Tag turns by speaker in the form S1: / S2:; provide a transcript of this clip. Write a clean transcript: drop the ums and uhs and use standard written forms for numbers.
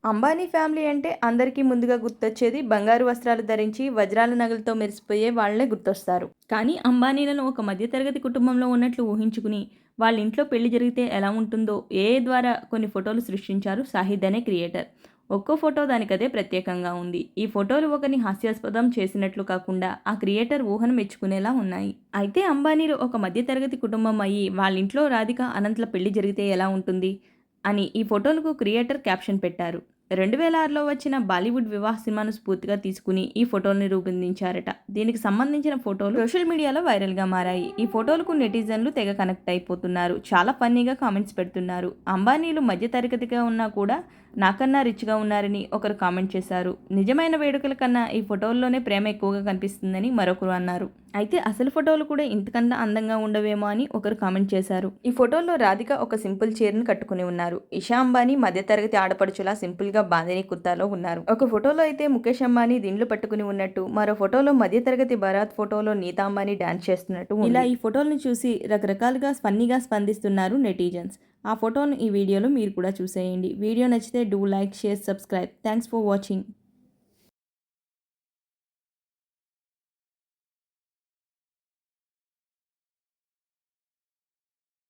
S1: Ambani family అంటే అందరికీ ముందుగా గుర్తొచ్చేది బంగారు వస్త్రాలు ధరించి వజ్రాల నగలతో మెరిసిపోయే వాళ్ళే గుర్తొస్తారు. కానీ అంబానీలను ఒక మధ్యతరగతి కుటుంబంలో ఉన్నట్లు ఊహించుకుని వాళ్ళ ఇంట్లో పెళ్లి జరిగితే ఎలా ఉంటుందో ఏఐ ద్వారా కొన్ని ఫోటోలు సృష్టించారు సాహిద్ అనే క్రియేటర్. ఒక్కో ఫోటో దానికదే ప్రత్యేకంగా ఉంది. ఈ ఫోటోలు ఒకరిని హాస్యాస్పదం చేసినట్లు కాకుండా ఆ క్రియేటర్ ఊహను మెచ్చుకునేలా ఉన్నాయి. అయితే అంబానీలు ఒక మధ్యతరగతి కుటుంబం అయ్యి వాళ్ళ ఇంట్లో రాధిక అనంతల పెళ్లి జరిగితే ఎలా ఉంటుంది అని ఈ ఫోటోలకు క్రియేటర్ క్యాప్షన్ పెట్టారు. 2006లో వచ్చిన బాలీవుడ్ వివాహ సినిమాను స్ఫూర్తిగా తీసుకుని ఈ ఫోటోల్ని రూపొందించారట. దీనికి సంబంధించిన ఫోటోలు సోషల్ మీడియాలో వైరల్గా మారాయి. ఈ ఫోటోలకు నెటిజన్లు తెగ కనెక్ట్ అయిపోతున్నారు. చాలా ఫన్నీగా కామెంట్స్ పెడుతున్నారు. అంబానీలు మధ్యతరగతిగా ఉన్నా కూడా నాకన్నా రిచ్గా ఉన్నారని ఒకరు కామెంట్ చేశారు. నిజమైన వేడుకల కన్నా ఈ ఫోటోల్లోనే ప్రేమ ఎక్కువగా కనిపిస్తుందని మరొకరు అన్నారు. అయితే అసలు ఫోటోలు కూడా ఇంతకన్నా అందంగా ఉండవేమో అని ఒకరు కామెంట్ చేశారు. ఈ ఫోటోల్లో రాధిక ఒక సింపుల్ చీరను కట్టుకుని ఉన్నారు. ఇషా అంబానీ మధ్యతరగతి ఆడపడుచులా సింపుల్గా బాందిని కుర్తాలో ఉన్నారు. ఒక ఫోటోలో అయితే ముఖేష్ అంబానీ దిండ్లు పట్టుకుని ఉన్నట్టు, మరో ఫోటోలో మధ్యతరగతి భరత్ ఫోటోలో నీతా అంబానీ డాన్స్ చేస్తున్నట్టు. ఇలా ఈ ఫోటోలను చూసి రకరకాలుగా ఫన్నీగా స్పందిస్తున్నారు నెటిజన్స్. ఆ ఫోటోను ఈ వీడియోలో మీరు కూడా చూసేయండి. వీడియో నచ్చితే do like, share, subscribe. Thanks for watching.